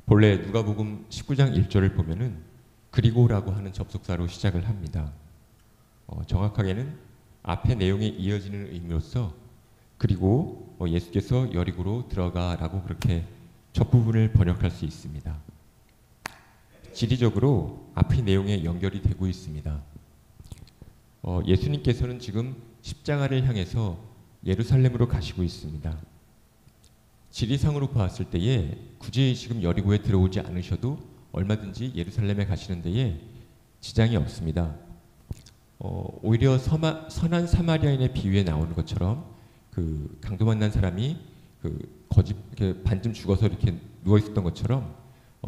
본래 누가복음 19장 1절을 보면은 그리고라고 하는 접속사로 시작을 합니다. 정확하게는 앞의 내용에 이어지는 의미로서 그리고 예수께서 여리고로 들어가라고 그렇게 첫 부분을 번역할 수 있습니다. 지리적으로 앞의 내용에 연결이 되고 있습니다. 예수님께서는 지금 십자가를 향해서 예루살렘으로 가시고 있습니다. 지리상으로 보았을 때에 굳이 지금 여리고에 들어오지 않으셔도 얼마든지 예루살렘에 가시는 데에 지장이 없습니다. 오히려 선한 사마리아인의 비유에 나오는 것처럼 그 강도 만난 사람이 이렇게 반쯤 죽어서 이렇게 누워 있었던 것처럼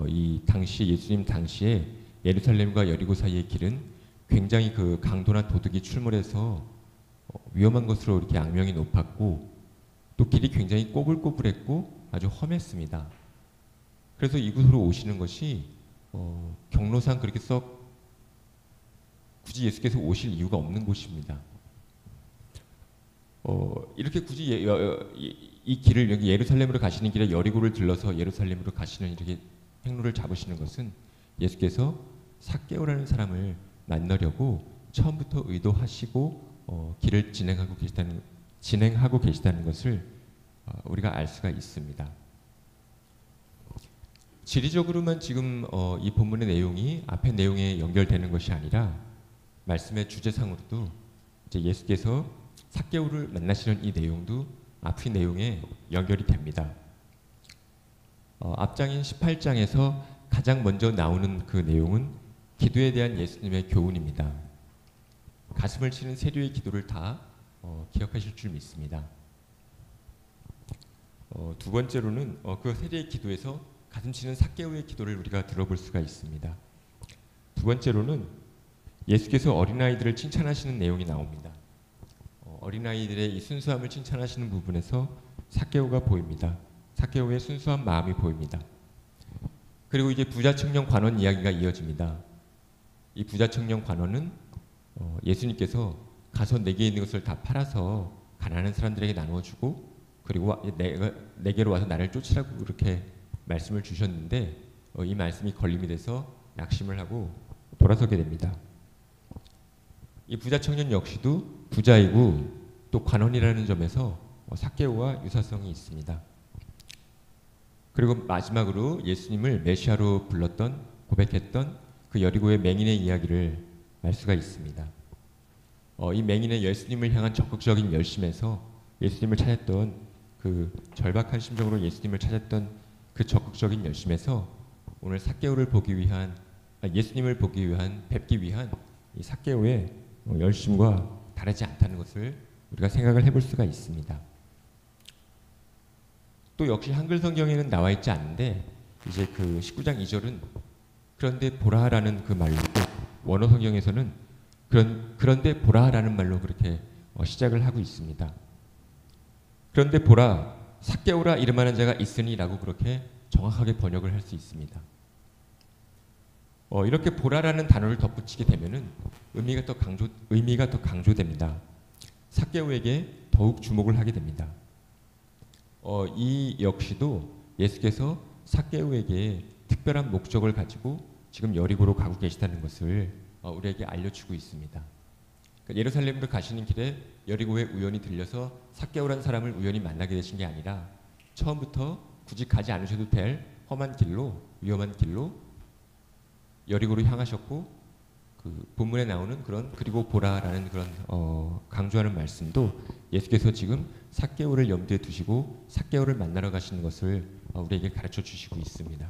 이 당시 예수님 당시에 예루살렘과 여리고 사이의 길은 굉장히 그 강도나 도둑이 출몰해서 위험한 것으로 이렇게 악명이 높았고 또 길이 굉장히 꼬불꼬불했고 아주 험했습니다. 그래서 이곳으로 오시는 것이 경로상 그렇게 썩 굳이 예수께서 오실 이유가 없는 곳입니다. 이렇게 굳이 이 길을 여기 예루살렘으로 가시는 길에 여리고를 들러서 예루살렘으로 가시는 이렇게 행로를 잡으시는 것은 예수께서 삭개오라는 사람을 만나려고 처음부터 의도하시고 길을 진행하고 계시다는 것을 우리가 알 수가 있습니다. 지리적으로만 지금 이 본문의 내용이 앞의 내용에 연결되는 것이 아니라 말씀의 주제상으로도 이제 예수께서 삭개오를 만나시는 이 내용도 앞의 내용에 연결이 됩니다. 앞장인 18장에서 가장 먼저 나오는 그 내용은 기도에 대한 예수님의 교훈입니다. 가슴을 치는 세류의 기도를 다 기억하실 줄 믿습니다. 두 번째로는 그 세류의 기도에서 가슴 치는 삭개오의 기도를 우리가 들어볼 수가 있습니다. 두 번째로는 예수께서 어린아이들을 칭찬하시는 내용이 나옵니다. 어린아이들의 이 순수함을 칭찬하시는 부분에서 삭개오가 보입니다. 삭개오의 순수한 마음이 보입니다. 그리고 이제 부자 청년 관원 이야기가 이어집니다. 이 부자 청년 관원은 예수님께서 가서 내게 있는 것을 다 팔아서 가난한 사람들에게 나누어주고 그리고 내게로 와서 나를 쫓으라고 그렇게 말씀을 주셨는데 이 말씀이 걸림이 돼서 낙심을 하고 돌아서게 됩니다. 이 부자 청년 역시도 부자이고 또 관원이라는 점에서 삭개오와 유사성이 있습니다. 그리고 마지막으로 예수님을 메시아로 불렀던 고백했던 그 여리고의 맹인의 이야기를 알 수가 있습니다. 이 맹인의 예수님을 향한 적극적인 열심에서 예수님을 찾았던 그 절박한 심정으로 예수님을 찾았던 그 적극적인 열심에서 오늘 삭개오를 보기 위한 예수님을 보기 위한 뵙기 위한 이 삭개오의 열심과 다르지 않다는 것을 우리가 생각을 해볼 수가 있습니다. 또 역시 한글 성경에는 나와 있지 않은데 이제 그 19장 2절은 그런데 보라라는 그 말로 원어 성경에서는 그런데 보라라는 말로 그렇게 시작을 하고 있습니다. 그런데 보라 삭개오라 이름하는 자가 있으니라고 그렇게 정확하게 번역을 할 수 있습니다. 이렇게 보라라는 단어를 덧붙이게 되면은 의미가 더 강조됩니다. 삭개오에게 더욱 주목을 하게 됩니다. 이 역시도 예수께서 삭개오에게 특별한 목적을 가지고 지금 여리고로 가고 계시다는 것을 우리에게 알려주고 있습니다. 그러니까 예루살렘으로 가시는 길에 여리고에 우연히 들려서 삭개오라는 사람을 우연히 만나게 되신 게 아니라 처음부터 굳이 가지 않으셔도 될 험한 길로 위험한 길로 여리고로 향하셨고 그 본문에 나오는 그런 그리고 보라라는 그런 강조하는 말씀도 예수께서 지금 삭개오를 염두에 두시고 삭개오를 만나러 가시는 것을 우리에게 가르쳐 주시고 있습니다.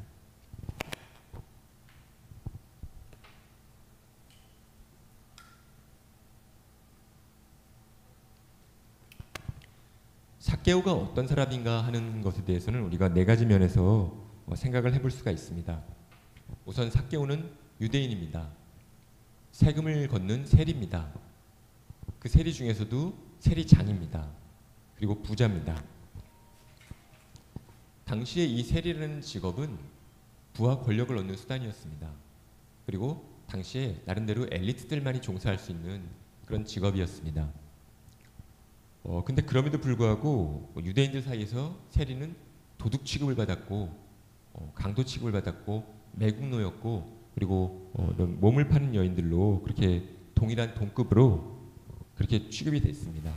삭개오가 어떤 사람인가 하는 것에 대해서는 우리가 네 가지 면에서 생각을 해볼 수가 있습니다. 우선 삭개오는 유대인입니다. 세금을 걷는 세리입니다. 그 세리 중에서도 세리장입니다. 그리고 부자입니다. 당시에 이 세리라는 직업은 부와 권력을 얻는 수단이었습니다. 그리고 당시에 나름대로 엘리트들만이 종사할 수 있는 그런 직업이었습니다. 근데 그럼에도 불구하고 유대인들 사이에서 세리는 도둑 취급을 받았고 강도 취급을 받았고 매국노였고 그리고 이런 몸을 파는 여인들로 그렇게 동일한 동급으로 그렇게 취급이 됐습니다.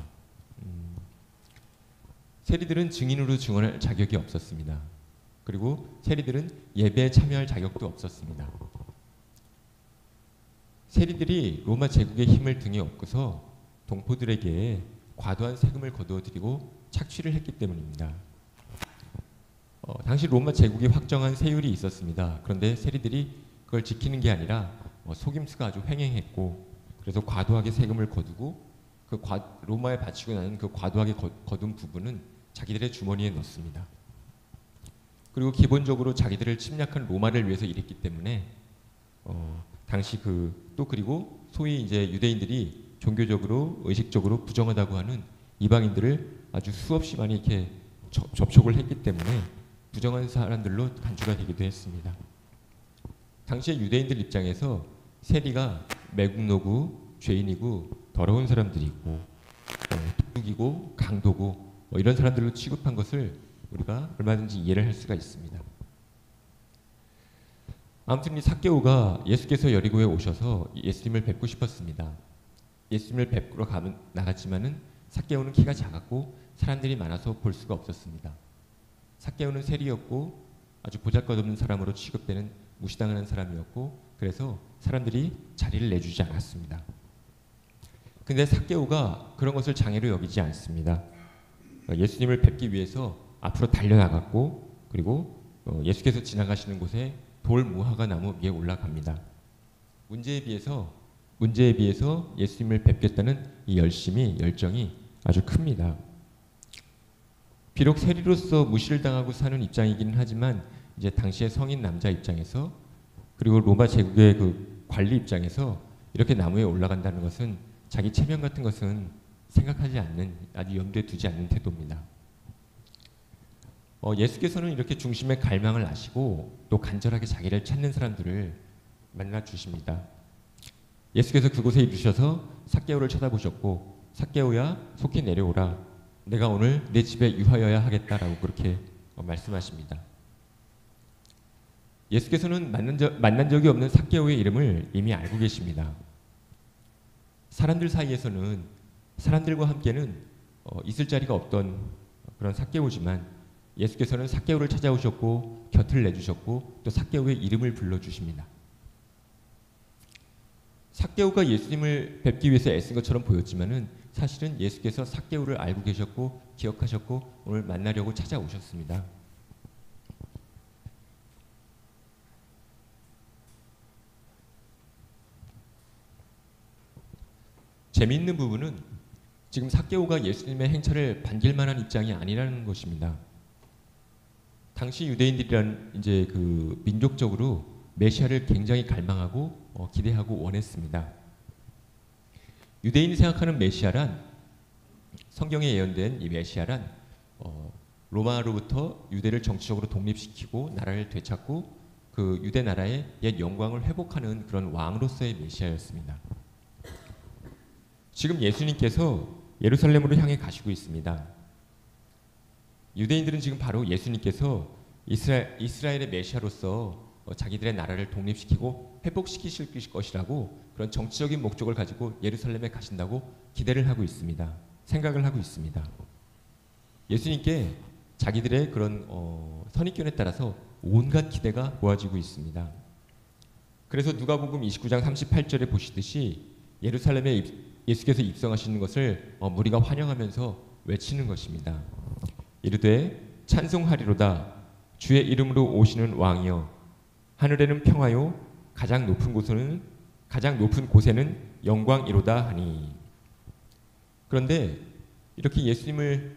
세리들은 증인으로 증언할 자격이 없었습니다. 그리고 세리들은 예배에 참여할 자격도 없었습니다. 세리들이 로마 제국의 힘을 등에 업고서 동포들에게 과도한 세금을 거두어들이고 착취를 했기 때문입니다. 당시 로마 제국이 확정한 세율이 있었습니다. 그런데 세리들이 그걸 지키는 게 아니라 속임수가 아주 횡행했고 그래서 과도하게 세금을 거두고 로마에 바치고 나는 그 과도하게 거둔 부분은 자기들의 주머니에 넣습니다. 그리고 기본적으로 자기들을 침략한 로마를 위해서 일했기 때문에 당시 그리고 소위 이제 유대인들이 종교적으로 의식적으로 부정하다고 하는 이방인들을 아주 수없이 많이 이렇게 접촉을 했기 때문에 부정한 사람들로 간주가 되기도 했습니다. 당시의 유대인들 입장에서 세리가 매국노고 죄인이고 더러운 사람들이고 도둑이고 강도고 이런 사람들로 취급한 것을 우리가 얼마든지 이해를 할 수가 있습니다. 아무튼 이 삭개오가 예수께서 여리고에 오셔서 예수님을 뵙고 싶었습니다. 예수님을 뵙으러 나갔지만은 삭개오는 키가 작았고 사람들이 많아서 볼 수가 없었습니다. 삭개오는 세리였고 아주 보잘것없는 사람으로 취급되는 무시당하는 사람이었고 그래서 사람들이 자리를 내주지 않았습니다. 근데 삭개오가 그런 것을 장애로 여기지 않습니다. 예수님을 뵙기 위해서 앞으로 달려나갔고 그리고 예수께서 지나가시는 곳에 돌 무화과 나무 위에 올라갑니다. 문제에 비해서 예수님을 뵙겠다는 이 열정이 아주 큽니다. 비록 세리로서 무시를 당하고 사는 입장이기는 하지만 이제 당시의 성인 남자 입장에서 그리고 로마 제국의 그 관리 입장에서 이렇게 나무에 올라간다는 것은 자기 체면 같은 것은 생각하지 않는 아주 염두에 두지 않는 태도입니다. 예수께서는 이렇게 중심의 갈망을 아시고 또 간절하게 자기를 찾는 사람들을 만나 주십니다. 예수께서 그곳에 이르셔서 삭개오를 쳐다보셨고 삭개오야 속히 내려오라 내가 오늘 내 집에 유하여야 하겠다라고 그렇게 말씀하십니다. 예수께서는 만난 적이 없는 삭개오의 이름을 이미 알고 계십니다. 사람들 사이에서는 사람들과 함께는 있을 자리가 없던 그런 삭개오지만 예수께서는 삭개오를 찾아오셨고 곁을 내주셨고 또 삭개오의 이름을 불러주십니다. 삭개오가 예수님을 뵙기 위해서 애쓴 것처럼 보였지만은 사실은 예수께서 삭개오를 알고 계셨고 기억하셨고 오늘 만나려고 찾아오셨습니다. 재미있는 부분은 지금 삭개오가 예수님의 행차를 반길 만한 입장이 아니라는 것입니다. 당시 유대인들이란 이제 그 민족적으로 메시아를 굉장히 갈망하고 기대하고 원했습니다. 유대인이 생각하는 메시아란 성경에 예언된 이 메시아란 로마로부터 유대를 정치적으로 독립시키고 나라를 되찾고 그 유대 나라의 옛 영광을 회복하는 그런 왕으로서의 메시아였습니다. 지금 예수님께서 예루살렘으로 향해 가시고 있습니다. 유대인들은 지금 바로 예수님께서 이스라엘의 메시아로서 자기들의 나라를 독립시키고 회복시키실 것이라고 그런 정치적인 목적을 가지고 예루살렘에 가신다고 기대를 하고 있습니다. 생각을 하고 있습니다. 예수님께 자기들의 그런 선입견에 따라서 온갖 기대가 모아지고 있습니다. 그래서 누가복음 29장 38절에 보시듯이 예루살렘에 예수께서 입성하시는 것을 무리가 환영하면서 외치는 것입니다. 이르되 찬송하리로다 주의 이름으로 오시는 왕이여 하늘에는 평화요 가장 높은 곳에는 영광이로다 하니. 그런데 이렇게 예수님을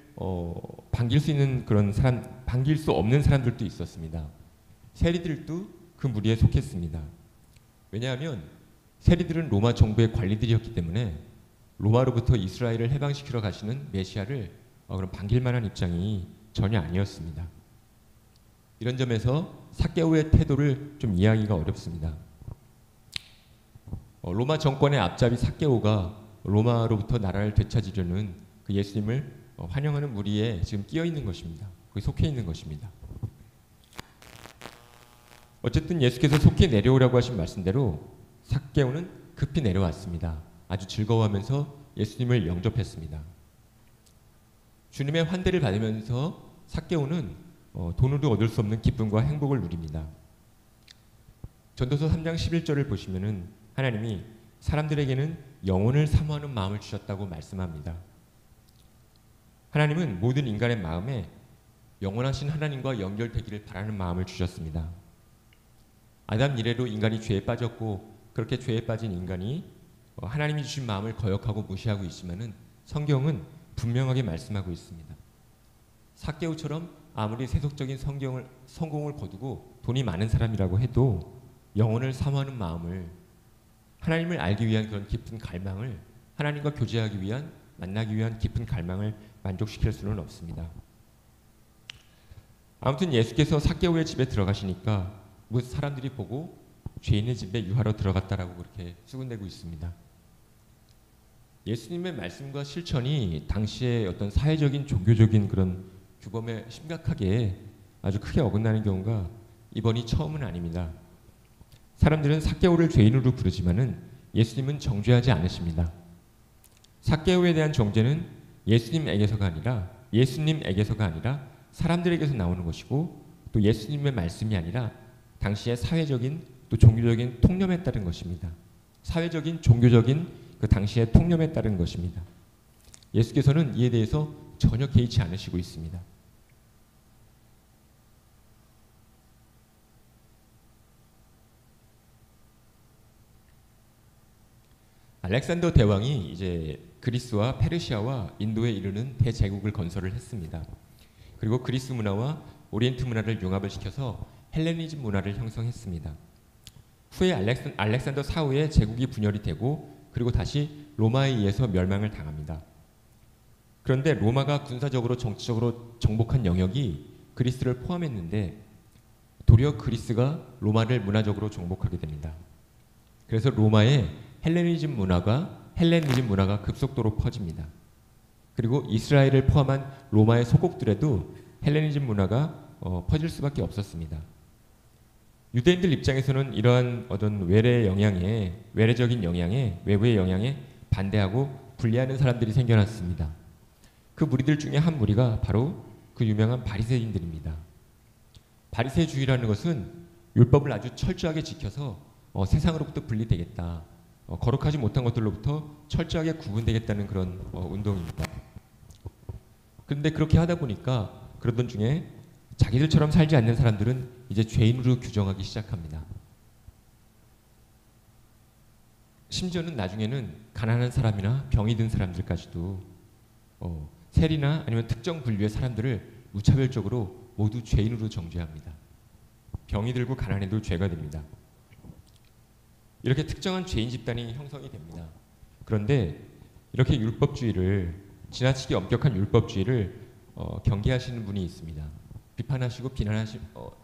반길 수 있는 그런 사람, 반길 수 없는 사람들도 있었습니다. 세리들도 그 무리에 속했습니다. 왜냐하면 세리들은 로마 정부의 관리들이었기 때문에 로마로부터 이스라엘을 해방시키러 가시는 메시아를 그런 반길 만한 입장이 전혀 아니었습니다. 이런 점에서 삭개오의 태도를 좀 이해하기가 어렵습니다. 로마 정권의 앞잡이 삭개오가 로마로부터 나라를 되찾으려는 그 예수님을 환영하는 무리에 지금 끼어 있는 것입니다. 거기 속해 있는 것입니다. 어쨌든 예수께서 속히 내려오라고 하신 말씀대로 삭개오는 급히 내려왔습니다. 아주 즐거워하면서 예수님을 영접했습니다. 주님의 환대를 받으면서 삭개오는 돈으로 얻을 수 없는 기쁨과 행복을 누립니다. 전도서 3장 11절을 보시면은 하나님이 사람들에게는 영혼을 사모하는 마음을 주셨다고 말씀합니다. 하나님은 모든 인간의 마음에 영원하신 하나님과 연결되기를 바라는 마음을 주셨습니다. 아담 이래로 인간이 죄에 빠졌고 그렇게 죄에 빠진 인간이 하나님이 주신 마음을 거역하고 무시하고 있지만은 성경은 분명하게 말씀하고 있습니다. 삭개오처럼 아무리 세속적인 성공을 거두고 돈이 많은 사람이라고 해도 영혼을 사모하는 마음을, 하나님을 알기 위한 그런 깊은 갈망을, 하나님과 교제하기 위한, 만나기 위한 깊은 갈망을 만족시킬 수는 없습니다. 아무튼 예수께서 삭개오의 집에 들어가시니까 사람들이 보고 죄인의 집에 유하러 들어갔다라고 그렇게 수군대고 있습니다. 예수님의 말씀과 실천이 당시의 어떤 사회적인 종교적인 그런 규범에 심각하게 아주 크게 어긋나는 경우가 이번이 처음은 아닙니다. 사람들은 삭개오를 죄인으로 부르지만은 예수님은 정죄하지 않으십니다. 삭개오에 대한 정죄는 예수님에게서가 아니라 사람들에게서 나오는 것이고, 또 예수님의 말씀이 아니라 당시의 사회적인 또 종교적인 통념에 따른 것입니다. 사회적인 종교적인 그 당시의 통념에 따른 것입니다. 예수께서는 이에 대해서 전혀 개의치 않으시고 있습니다. 알렉산더 대왕이 이제 그리스와 페르시아와 인도에 이르는 대제국을 건설을 했습니다. 그리고 그리스 문화와 오리엔트 문화를 융합을 시켜서 헬레니즘 문화를 형성했습니다. 후에 알렉산더 사후에 제국이 분열이 되고 그리고 다시 로마에 의해서 멸망을 당합니다. 그런데 로마가 군사적으로 정치적으로 정복한 영역이 그리스를 포함했는데 도리어 그리스가 로마를 문화적으로 정복하게 됩니다. 그래서 로마의 헬레니즘 문화가 급속도로 퍼집니다. 그리고 이스라엘을 포함한 로마의 소국들에도 헬레니즘 문화가 퍼질 수밖에 없었습니다. 유대인들 입장에서는 이러한 어떤 외래적인 영향에, 외부의 영향에 반대하고 분리하는 사람들이 생겨났습니다. 그 무리들 중에 한 무리가 바로 그 유명한 바리새인들입니다. 바리새주의라는 것은 율법을 아주 철저하게 지켜서 세상으로부터 분리되겠다, 거룩하지 못한 것들로부터 철저하게 구분되겠다는 그런 운동입니다. 그런데 그렇게 하다 보니까 그러던 중에 자기들처럼 살지 않는 사람들은 이제 죄인으로 규정하기 시작합니다. 심지어는 나중에는 가난한 사람이나 병이 든 사람들까지도 세리나 아니면 특정 분류의 사람들을 무차별적으로 모두 죄인으로 정죄합니다. 병이 들고 가난해도 죄가 됩니다. 이렇게 특정한 죄인 집단이 형성이 됩니다. 그런데 이렇게 지나치게 엄격한 율법주의를 경계하시는 분이 있습니다. 비판하시고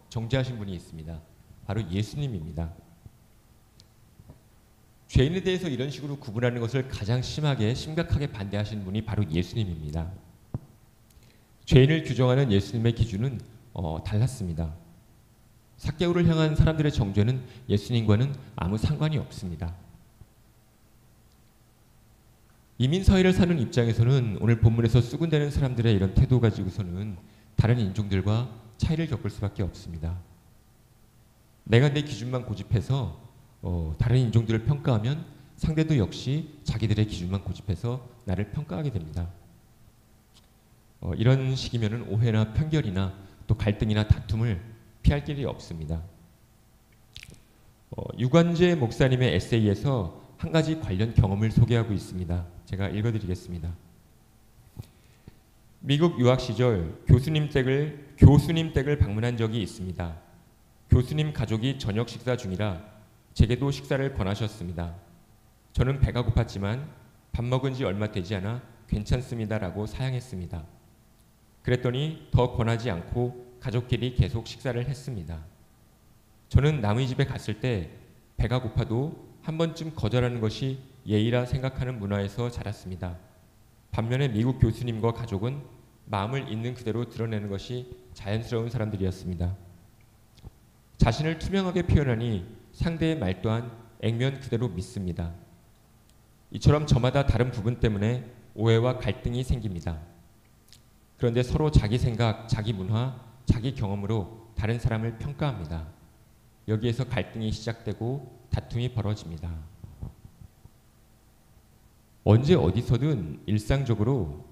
정죄하신 분이 있습니다. 바로 예수님입니다. 죄인에 대해서 이런 식으로 구분하는 것을 가장 심각하게 반대하시는 분이 바로 예수님입니다. 죄인을 규정하는 예수님의 기준은 달랐습니다. 삭개오를 향한 사람들의 정죄는 예수님과는 아무 상관이 없습니다. 이민 사회를 사는 입장에서는 오늘 본문에서 수군대는 사람들의 이런 태도 가지고서는 다른 인종들과 차이를 겪을 수밖에 없습니다. 내가 내 기준만 고집해서 다른 인종들을 평가하면 상대도 역시 자기들의 기준만 고집해서 나를 평가하게 됩니다. 이런 식이면은 오해나 편견이나 또 갈등이나 다툼을 피할 길이 없습니다. 유관재 목사님의 에세이에서 한 가지 관련 경험을 소개하고 있습니다. 제가 읽어드리겠습니다. 미국 유학 시절 교수님 댁을 방문한 적이 있습니다. 교수님 가족이 저녁 식사 중이라 제게도 식사를 권하셨습니다. 저는 배가 고팠지만 밥 먹은 지 얼마 되지 않아 괜찮습니다라고 사양했습니다. 그랬더니 더 권하지 않고 가족끼리 계속 식사를 했습니다. 저는 남의 집에 갔을 때 배가 고파도 한 번쯤 거절하는 것이 예의라 생각하는 문화에서 자랐습니다. 반면에 미국 교수님과 가족은 마음을 있는 그대로 드러내는 것이 자연스러운 사람들이었습니다. 자신을 투명하게 표현하니 상대의 말 또한 액면 그대로 믿습니다. 이처럼 저마다 다른 부분 때문에 오해와 갈등이 생깁니다. 그런데 서로 자기 생각, 자기 문화, 자기 경험으로 다른 사람을 평가합니다. 여기에서 갈등이 시작되고 다툼이 벌어집니다. 언제 어디서든 일상적으로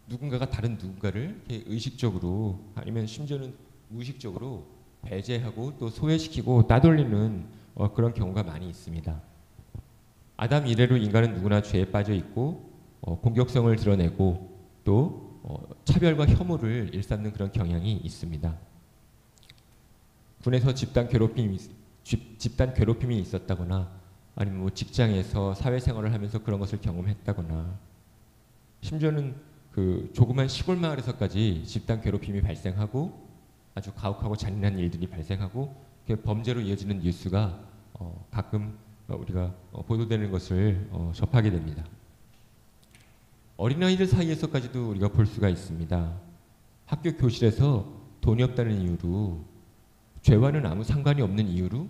누군가가 다른 누군가를 의식적으로 아니면 심지어는 무의식적으로 배제하고 또 소외시키고 따돌리는 그런 경우가 많이 있습니다. 아담 이래로 인간은 누구나 죄에 빠져 있고 공격성을 드러내고 또 차별과 혐오를 일삼는 그런 경향이 있습니다. 군에서 집단 괴롭힘이 있었다거나 아니면 뭐 직장에서 사회생활을 하면서 그런 것을 경험했다거나 심지어는 그 조그만 시골 마을에서까지 집단 괴롭힘이 발생하고 아주 가혹하고 잔인한 일들이 발생하고 범죄로 이어지는 뉴스가 가끔 우리가 보도되는 것을 접하게 됩니다. 어린아이들 사이에서까지도 우리가 볼 수가 있습니다. 학교 교실에서 돈이 없다는 이유로 죄와는 아무 상관이 없는 이유로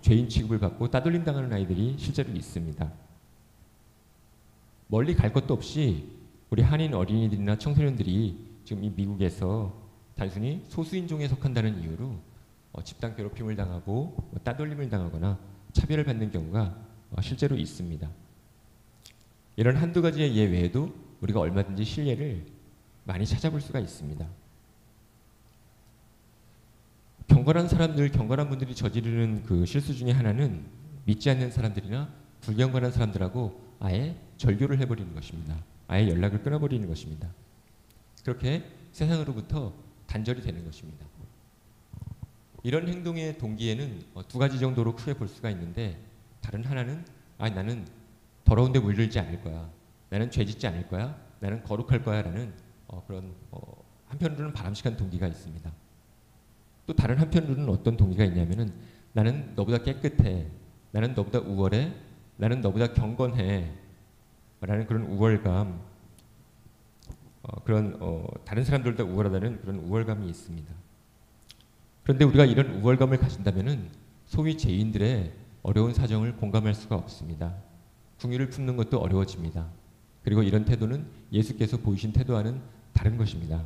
죄인 취급을 받고 따돌림 당하는 아이들이 실제로 있습니다. 멀리 갈 것도 없이 우리 한인 어린이들이나 청소년들이 지금 이 미국에서 단순히 소수인종에 속한다는 이유로 집단 괴롭힘을 당하고 따돌림을 당하거나 차별을 받는 경우가 실제로 있습니다. 이런 한두 가지의 예 외에도 우리가 얼마든지 실례를 많이 찾아볼 수가 있습니다. 경건한 분들이 저지르는 그 실수 중에 하나는 믿지 않는 사람들이나 불경건한 사람들하고 아예 절교를 해버리는 것입니다. 아예 연락을 끊어버리는 것입니다. 그렇게 세상으로부터 단절이 되는 것입니다. 이런 행동의 동기에는 두 가지 정도로 크게 볼 수가 있는데, 다른 하나는 나는 더러운데 물들지 않을 거야, 나는 죄짓지 않을 거야, 나는 거룩할 거야 라는 그런 한편으로는 바람직한 동기가 있습니다. 또 다른 한편으로는 어떤 동기가 있냐면은 나는 너보다 깨끗해, 나는 너보다 우월해, 나는 너보다 경건해 라는 그런 우월감, 다른 사람들보다 우월하다는 그런 우월감이 있습니다. 그런데 우리가 이런 우월감을 가진다면은 소위 죄인들의 어려운 사정을 공감할 수가 없습니다. 궁유를 품는 것도 어려워집니다. 그리고 이런 태도는 예수께서 보이신 태도와는 다른 것입니다.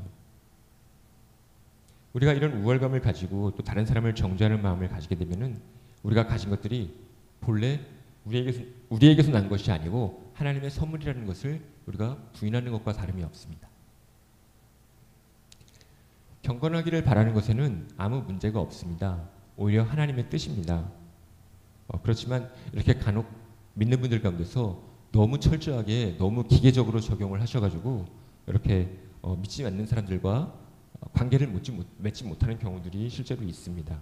우리가 이런 우월감을 가지고 또 다른 사람을 정죄하는 마음을 가지게 되면은 우리가 가진 것들이 본래 우리에게서 난 것이 아니고 하나님의 선물이라는 것을 우리가 부인하는 것과 다름이 없습니다. 경건하기를 바라는 것에는 아무 문제가 없습니다. 오히려 하나님의 뜻입니다. 그렇지만 이렇게 간혹 믿는 분들 가운데서 너무 철저하게 너무 기계적으로 적용을 하셔가지고 이렇게 믿지 않는 사람들과 관계를 맺지 못하는 경우들이 실제로 있습니다.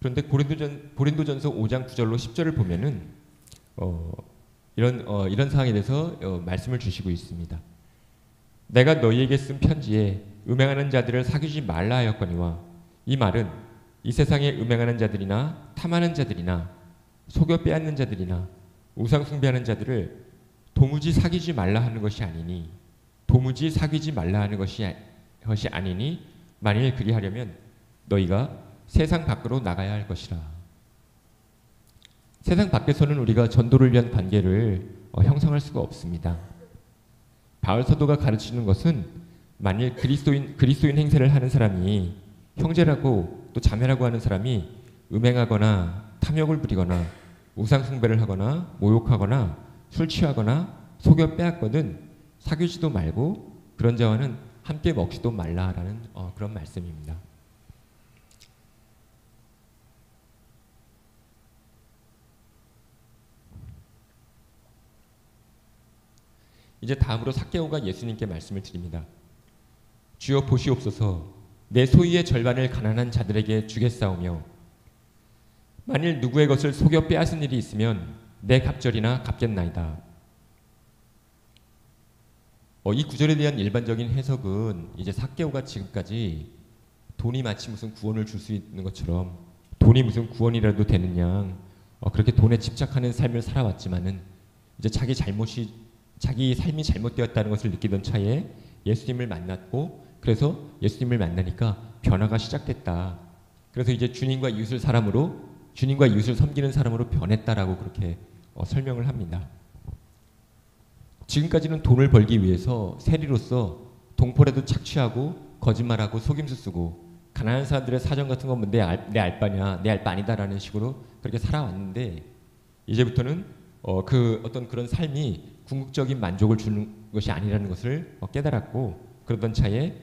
그런데 고린도전서 5장 9절로 10절을 보면은 이런 상황에 대해서 말씀을 주시고 있습니다. 내가 너희에게 쓴 편지에 음행하는 자들을 사귀지 말라 하였거니와, 이 말은 이 세상에 음행하는 자들이나 탐하는 자들이나 속여 빼앗는 자들이나 우상 숭배하는 자들을 도무지 사귀지 말라 하는 것이 아니니, 도무지 사귀지 말라 하는 것이 아니니 만일 그리하려면 너희가 세상 밖으로 나가야 할 것이라. 세상 밖에서는 우리가 전도를 위한 관계를 형성할 수가 없습니다. 바울 사도가 가르치는 것은 만일 그리스도인 행세를 하는 사람이, 형제라고 또 자매라고 하는 사람이 음행하거나 탐욕을 부리거나 우상 숭배를 하거나 모욕하거나 술 취하거나 속여 빼앗거든 사귀지도 말고 그런 자와는 함께 먹지도 말라라는 그런 말씀입니다. 이제 다음으로 삭개오가 예수님께 말씀을 드립니다. 주여 보시옵소서, 내 소유의 절반을 가난한 자들에게 주겠사오며 만일 누구의 것을 속여 빼앗은 일이 있으면 내 갑절이나 갚겠나이다. 이 구절에 대한 일반적인 해석은 이제 삭개오가 지금까지 돈이 마치 무슨 구원을 줄 수 있는 것처럼 돈이 무슨 구원이라도 되는 양 그렇게 돈에 집착하는 삶을 살아왔지만은 이제 자기 삶이 잘못되었다는 것을 느끼던 차에 예수님을 만났고, 그래서 예수님을 만나니까 변화가 시작됐다. 그래서 이제 주님과 이웃을 사람으로, 주님과 이웃을 섬기는 사람으로 변했다라고 그렇게 설명을 합니다. 지금까지는 돈을 벌기 위해서 세리로서 동포라도 착취하고 거짓말하고 속임수 쓰고 가난한 사람들의 사정 같은 건 내 알바냐, 내 알바 아니다라는 식으로 그렇게 살아왔는데, 이제부터는 그 어떤 그런 삶이 궁극적인 만족을 주는 것이 아니라는 것을 깨달았고, 그러던 차에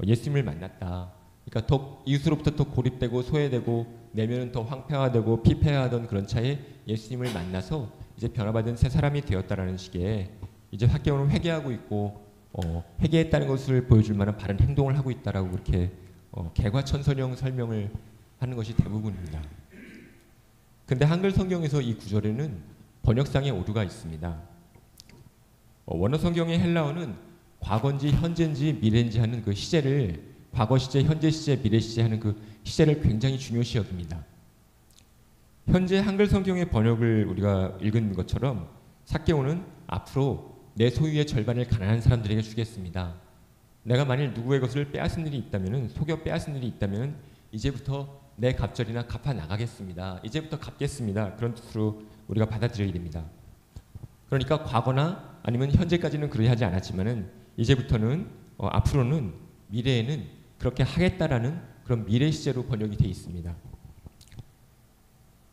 예수님을 만났다. 그러니까 이웃으로부터 더 고립되고 소외되고 내면은 더 황폐화되고 피폐하던 그런 차에 예수님을 만나서 이제 변화받은 새 사람이 되었다라는 식의, 이제 삭개오는 회개하고 있고 회개했다는 것을 보여줄 만한 바른 행동을 하고 있다라고 그렇게 개과천선형 설명을 하는 것이 대부분입니다. 근데 한글 성경에서 이 구절에는 번역상의 오류가 있습니다. 원어 성경의 헬라어는 과거인지 현재인지 미래인지 하는 그 시제를, 과거 시제, 현재 시제, 미래 시제 하는 그 시제를 굉장히 중요시 여깁니다. 현재 한글 성경의 번역을 우리가 읽은 것처럼 삭개오는 앞으로 내 소유의 절반을 가난한 사람들에게 주겠습니다. 내가 만일 누구의 것을 빼앗은 일이 있다면은, 속여 빼앗은 일이 있다면은 이제부터 내 갑절이나 갚아 나가겠습니다. 이제부터 갚겠습니다. 그런 뜻으로 우리가 받아들여야 됩니다. 그러니까 과거나 아니면 현재까지는 그러지 하지 않았지만은 이제부터는 앞으로는, 미래에는 그렇게 하겠다라는 그런 미래 시제로 번역이 되어 있습니다.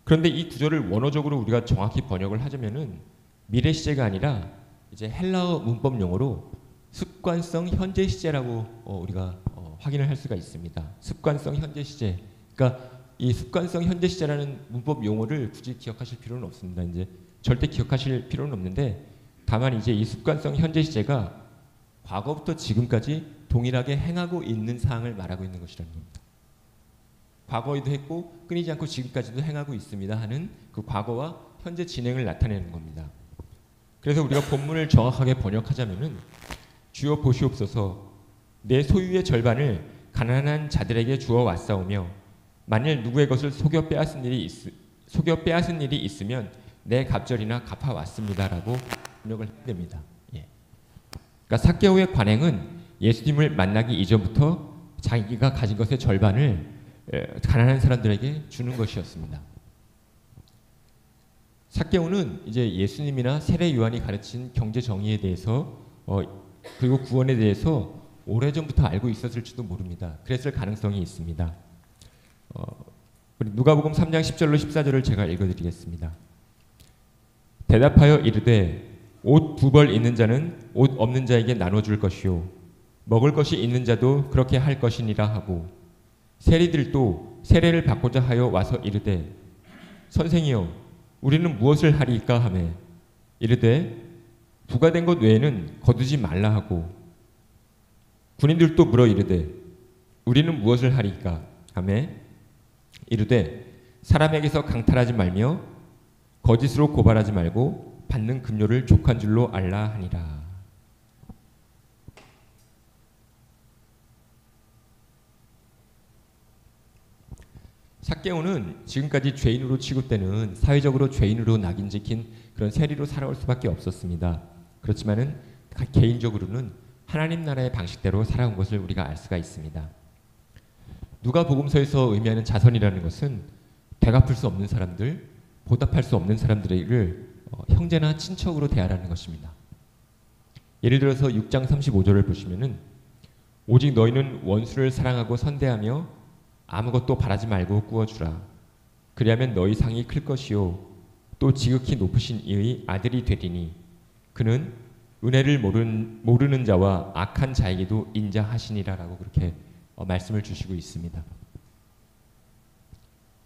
그런데 이 구절을 원어적으로 우리가 정확히 번역을 하자면은 미래 시제가 아니라 이제 헬라어 문법 용어로 습관성 현재 시제라고 우리가 확인을 할 수가 있습니다. 습관성 현재 시제. 그러니까 이 습관성 현재 시제라는 문법 용어를 굳이 기억하실 필요는 없습니다. 이제 절대 기억하실 필요는 없는데, 다만 이제 이 습관성 현재 시제가 과거부터 지금까지 동일하게 행하고 있는 사항을 말하고 있는 것이라는 겁니다. 과거에도 했고 끊이지 않고 지금까지도 행하고 있습니다 하는 그 과거와 현재 진행을 나타내는 겁니다. 그래서 우리가 본문을 정확하게 번역하자면은, 주여 보시옵소서, 내 소유의 절반을 가난한 자들에게 주어 왔사오며 만일 누구의 것을 속여 빼앗은 일이 있으면 내 갑절이나 갚아 왔습니다라고 번역을 해야 됩니다. 그러니까 삭개오의 관행은 예수님을 만나기 이전부터 자기가 가진 것의 절반을 가난한 사람들에게 주는 것이었습니다. 삭개오는 이제 예수님이나 세례 요한이 가르친 경제 정의에 대해서 그리고 구원에 대해서 오래전부터 알고 있었을지도 모릅니다. 그랬을 가능성이 있습니다. 우리 누가복음 3장 10절로 14절을 제가 읽어드리겠습니다. 대답하여 이르되 옷 2벌 있는 자는 옷 없는 자에게 나눠줄 것이요 먹을 것이 있는 자도 그렇게 할 것이니라 하고, 세리들도 세례를 받고자 하여 와서 이르되 선생이여 우리는 무엇을 하리이까 하매 이르되 부과된 것 외에는 거두지 말라 하고, 군인들도 물어 이르되 우리는 무엇을 하리이까 하매 이르되 사람에게서 강탈하지 말며 거짓으로 고발하지 말고 받는 급료를 족한 줄로 알라 하니라. 삭개오는 지금까지 죄인으로 취급되는, 사회적으로 죄인으로 낙인 찍힌 그런 세리로 살아올 수밖에 없었습니다. 그렇지만은 개인적으로는 하나님 나라의 방식대로 살아온 것을 우리가 알 수가 있습니다. 누가복음서에서 의미하는 자선이라는 것은 되갚을 수 없는 사람들, 보답할 수 없는 사람들을 형제나 친척으로 대하라는 것입니다. 예를 들어서 6장 35절을 보시면은 오직 너희는 원수를 사랑하고 선대하며 아무것도 바라지 말고 꾸어주라. 그리하면 너희 상이 클 것이요 또 지극히 높으신 이의 아들이 되리니 그는 은혜를 모르는 자와 악한 자에게도 인자하시니라라고 그렇게 말씀을 주시고 있습니다.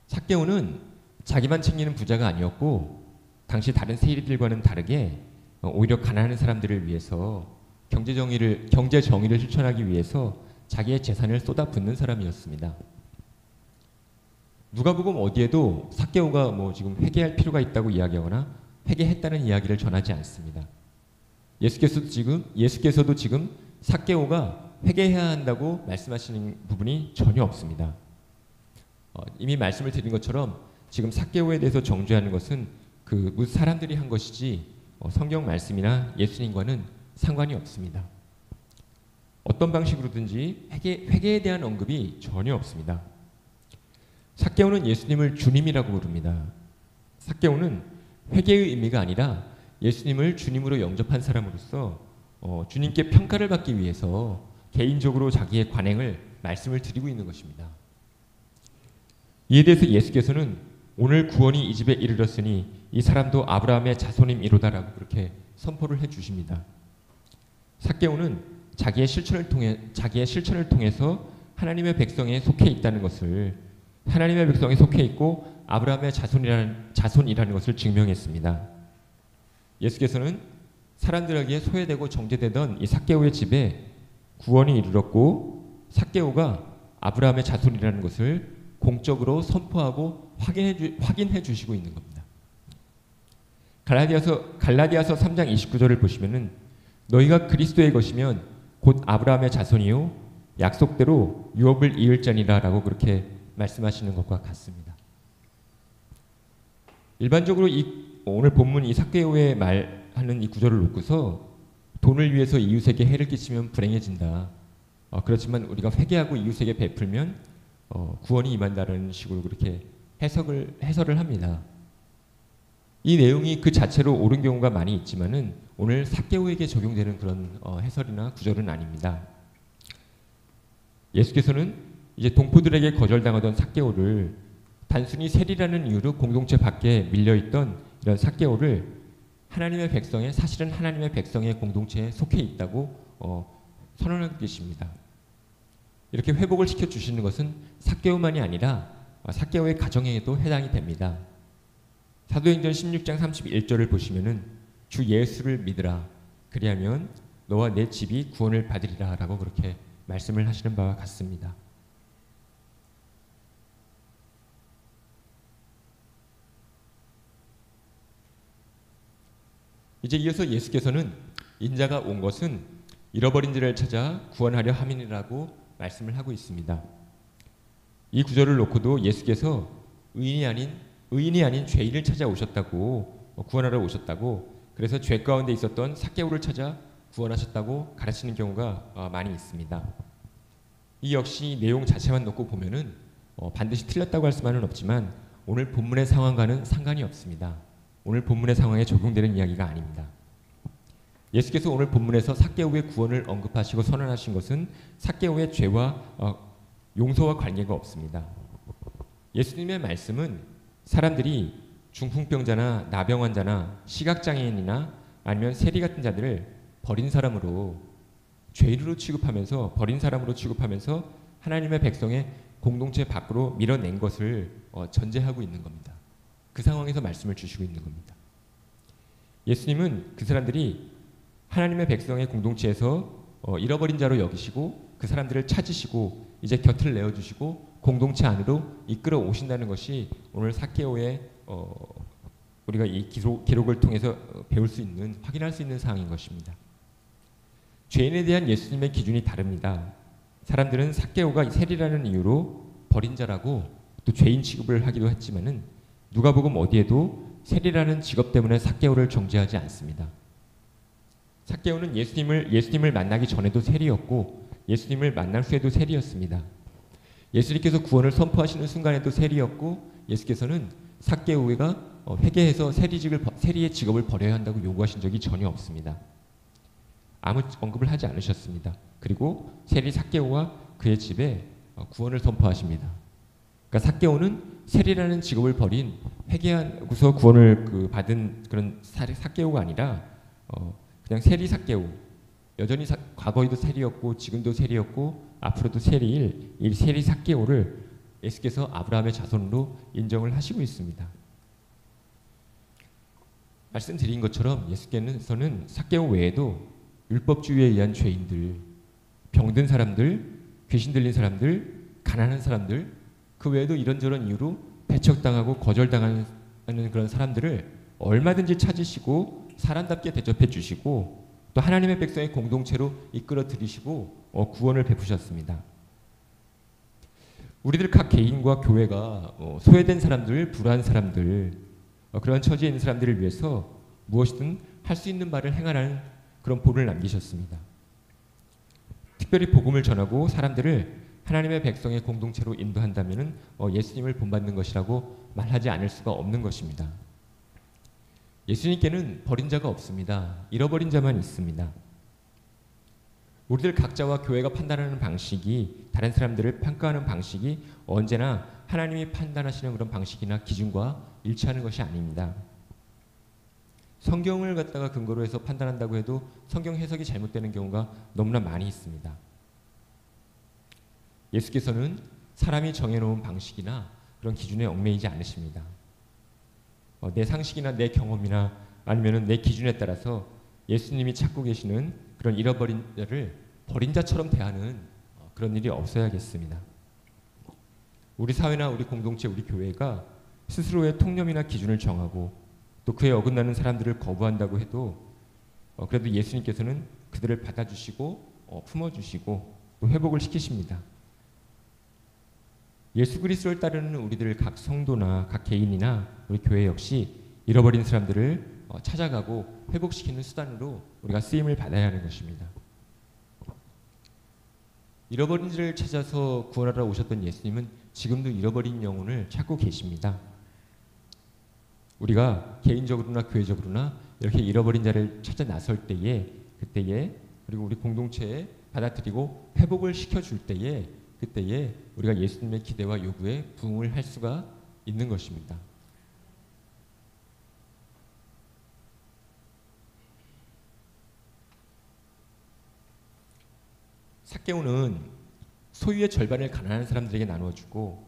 삭개오는 자기만 챙기는 부자가 아니었고 당시 다른 세리들과는 다르게 오히려 가난한 사람들을 위해서 경제 정의를 실천하기 위해서 자기의 재산을 쏟아붓는 사람이었습니다. 누가복음 어디에도 삭개오가 지금 회개할 필요가 있다고 이야기하거나 회개했다는 이야기를 전하지 않습니다. 예수께서도 지금 삭개오가 회개해야 한다고 말씀하시는 부분이 전혀 없습니다. 이미 말씀을 드린 것처럼 지금 삭개오에 대해서 정죄하는 것은 그 사람들이 한 것이지 성경 말씀이나 예수님과는 상관이 없습니다. 어떤 방식으로든지 회개에 대한 언급이 전혀 없습니다. 삭개오는 예수님을 주님이라고 부릅니다. 삭개오는 회개의 의미가 아니라 예수님을 주님으로 영접한 사람으로서 주님께 평가를 받기 위해서 개인적으로 자기의 관행을 말씀을 드리고 있는 것입니다. 이에 대해서 예수께서는 오늘 구원이 이 집에 이르렀으니 이 사람도 아브라함의 자손임이로다라고 그렇게 선포를 해주십니다. 삭개오는 자기의 실천을 통해서 하나님의 백성에 속해 있다는 것을, 하나님의 백성에 속해 있고 아브라함의 자손이라는 것을 증명했습니다. 예수께서는 사람들에게 소외되고 정죄되던 이 삭개오의 집에 구원이 이르렀고 삭개오가 아브라함의 자손이라는 것을 공적으로 선포하고 확인해 주시고 있는 겁니다. 갈라디아서 3장 29절을 보시면은 너희가 그리스도의 것이면 곧 아브라함의 자손이요 약속대로 유업을 이을 자니라라고 그렇게 말씀하시는 것과 같습니다. 일반적으로 오늘 본문 이 삭개오의 말하는 이 구절을 놓고서 돈을 위해서 이웃에게 해를 끼치면 불행해진다. 그렇지만 우리가 회개하고 이웃에게 베풀면 구원이 임한다는 식으로 그렇게 해설을 합니다. 이 내용이 그 자체로 옳은 경우가 많이 있지만은 오늘 삭개오에게 적용되는 그런 해설이나 구절은 아닙니다. 예수께서는 이제 동포들에게 거절당하던 삭개오를 단순히 세리라는 이유로 공동체 밖에 밀려있던 이런 삭개오를 사실은 하나님의 백성의 공동체에 속해 있다고 선언하고 계십니다. 이렇게 회복을 시켜주시는 것은 삭개오만이 아니라 삭개오의 가정에도 해당이 됩니다. 사도행전 16장 31절을 보시면은 주 예수를 믿으라 그리하면 너와 내 집이 구원을 받으리라 라고 그렇게 말씀을 하시는 바와 같습니다. 이제 이어서 예수께서는 인자가 온 것은 잃어버린 자를 찾아 구원하려 함이라고 말씀을 하고 있습니다. 이 구절을 놓고도 예수께서 의인이 아닌 죄인을 찾아오셨다고, 구원하러 오셨다고, 그래서 죄 가운데 있었던 삭개오를 찾아 구원하셨다고 가르치는 경우가 많이 있습니다. 이 역시 내용 자체만 놓고 보면은 반드시 틀렸다고 할 수만은 없지만 오늘 본문의 상황과는 상관이 없습니다. 오늘 본문의 상황에 적용되는 이야기가 아닙니다. 예수께서 오늘 본문에서 삭개오의 구원을 언급하시고 선언하신 것은 삭개오의 죄와 용서와 관계가 없습니다. 예수님의 말씀은 사람들이 중풍병자나 나병 환자나 시각장애인이나 아니면 세리 같은 자들을 버린 사람으로, 죄인으로 취급하면서, 버린 사람으로 취급하면서 하나님의 백성의 공동체 밖으로 밀어낸 것을 전제하고 있는 겁니다. 그 상황에서 말씀을 주시고 있는 겁니다. 예수님은 그 사람들이 하나님의 백성의 공동체에서 잃어버린 자로 여기시고 그 사람들을 찾으시고 이제 곁을 내어주시고 공동체 안으로 이끌어 오신다는 것이 오늘 삭개오의 우리가 이 기록을 통해서 배울 수 있는, 확인할 수 있는 사항인 것입니다. 죄인에 대한 예수님의 기준이 다릅니다. 사람들은 삭개오가 세리라는 이유로 버린 자라고 또 죄인 취급을 하기도 했지만은 누가복음 어디에도 세리라는 직업 때문에 삭개오를 정죄하지 않습니다. 삭개오는 예수님을 만나기 전에도 세리였고 예수님을 만날 후에도 세리였습니다. 예수님께서 구원을 선포하시는 순간에도 세리였고 예수께서는 삭개오가 회개해서 세리의 직업을 버려야 한다고 요구하신 적이 전혀 없습니다. 아무 언급을 하지 않으셨습니다. 그리고 세리 삭개오와 그의 집에 구원을 선포하십니다. 그러니까 삭개오는 세리라는 직업을 버린, 회개하고서 구원을 받은 그런 삭개오가 아니라 그냥 세리 삭개오, 여전히 과거에도 세리였고 지금도 세리였고 앞으로도 세리일 이 세리 삭개오를 예수께서 아브라함의 자손으로 인정을 하시고 있습니다. 말씀드린 것처럼 예수께서는 삭개오 외에도 율법주의에 의한 죄인들, 병든 사람들, 귀신 들린 사람들, 가난한 사람들, 그 외에도 이런저런 이유로 배척당하고 거절당하는 그런 사람들을 얼마든지 찾으시고 사람답게 대접해 주시고 또 하나님의 백성의 공동체로 이끌어 들이시고 구원을 베푸셨습니다. 우리들 각 개인과 교회가 소외된 사람들, 불우한 사람들, 그런 처지에 있는 사람들을 위해서 무엇이든 할 수 있는 바를 행하라는 그런 본을 남기셨습니다. 특별히 복음을 전하고 사람들을 하나님의 백성의 공동체로 인도한다면 예수님을 본받는 것이라고 말하지 않을 수가 없는 것입니다. 예수님께는 버린 자가 없습니다. 잃어버린 자만 있습니다. 우리들 각자와 교회가 판단하는 방식이, 다른 사람들을 평가하는 방식이 언제나 하나님이 판단하시는 그런 방식이나 기준과 일치하는 것이 아닙니다. 성경을 갖다가 근거로 해서 판단한다고 해도 성경 해석이 잘못되는 경우가 너무나 많이 있습니다. 예수께서는 사람이 정해놓은 방식이나 그런 기준에 얽매이지 않으십니다. 내 상식이나 내 경험이나 아니면 내 기준에 따라서 예수님이 찾고 계시는 그런 잃어버린 자를 버린 자처럼 대하는 그런 일이 없어야겠습니다. 우리 사회나 우리 공동체, 우리 교회가 스스로의 통념이나 기준을 정하고 또 그에 어긋나는 사람들을 거부한다고 해도 그래도 예수님께서는 그들을 받아주시고 품어주시고 또 회복을 시키십니다. 예수 그리스도를 따르는 우리들 각 성도나 각 개인이나 우리 교회 역시 잃어버린 사람들을 찾아가고 회복시키는 수단으로 우리가 쓰임을 받아야 하는 것입니다. 잃어버린 자를 찾아서 구원하러 오셨던 예수님은 지금도 잃어버린 영혼을 찾고 계십니다. 우리가 개인적으로나 교회적으로나 이렇게 잃어버린 자를 찾아 나설 때에, 그때에, 그리고 우리 공동체에 받아들이고 회복을 시켜줄 때에, 그때에 우리가 예수님의 기대와 요구에 부응을 할 수가 있는 것입니다. 삭개오는 소유의 절반을 가난한 사람들에게 나누어주고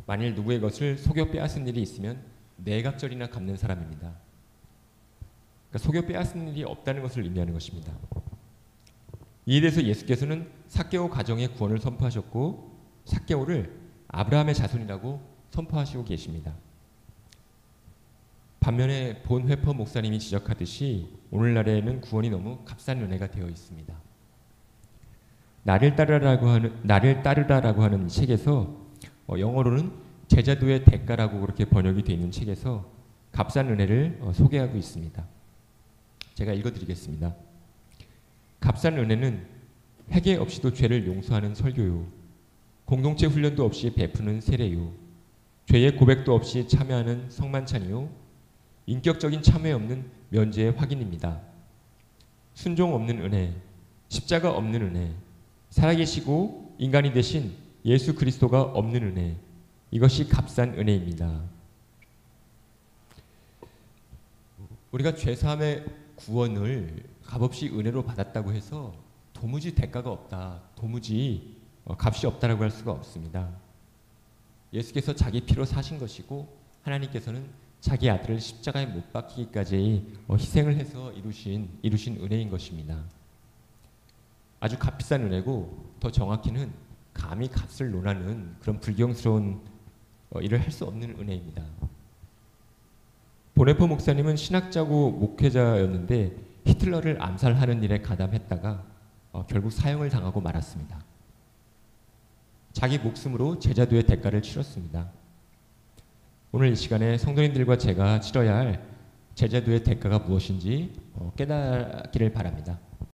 만일 누구의 것을 속여 빼앗은 일이 있으면 내갑절이나 갚는 사람입니다. 그러니까 속여 빼앗은 일이 없다는 것을 의미하는 것입니다. 이에 대해서 예수께서는 삭개오 가정의 구원을 선포하셨고 삭개오를 아브라함의 자손이라고 선포하시고 계십니다. 반면에 본 회퍼 목사님이 지적하듯이 오늘날에는 구원이 너무 값싼 은혜가 되어 있습니다. 나를 따르라라고 하는 이 책에서 영어로는 제자도의 대가라고 그렇게 번역이 되어 있는 책에서 값싼 은혜를 소개하고 있습니다. 제가 읽어드리겠습니다. 값싼 은혜는 회개 없이도 죄를 용서하는 설교요, 공동체 훈련도 없이 베푸는 세례요, 죄의 고백도 없이 참여하는 성만찬이요, 인격적인 참회 없는 면죄의 확인입니다. 순종 없는 은혜, 십자가 없는 은혜, 살아계시고 인간이 되신 예수 그리스도가 없는 은혜, 이것이 값싼 은혜입니다. 우리가 죄사함의 구원을 값없이 은혜로 받았다고 해서 도무지 대가가 없다, 도무지 값이 없다라고 할 수가 없습니다. 예수께서 자기 피로 사신 것이고 하나님께서는 자기 아들을 십자가에 못 박히기까지 희생을 해서 이루신 은혜인 것입니다. 아주 값비싼 은혜고 더 정확히는 감히 값을 논하는 그런 불경스러운 일을 할 수 없는 은혜입니다. 보네퍼 목사님은 신학자고 목회자였는데 히틀러를 암살하는 일에 가담했다가 결국 사형을 당하고 말았습니다. 자기 목숨으로 제자도의 대가를 치렀습니다. 오늘 이 시간에 성도님들과 제가 치러야 할 제자도의 대가가 무엇인지 깨닫기를 바랍니다.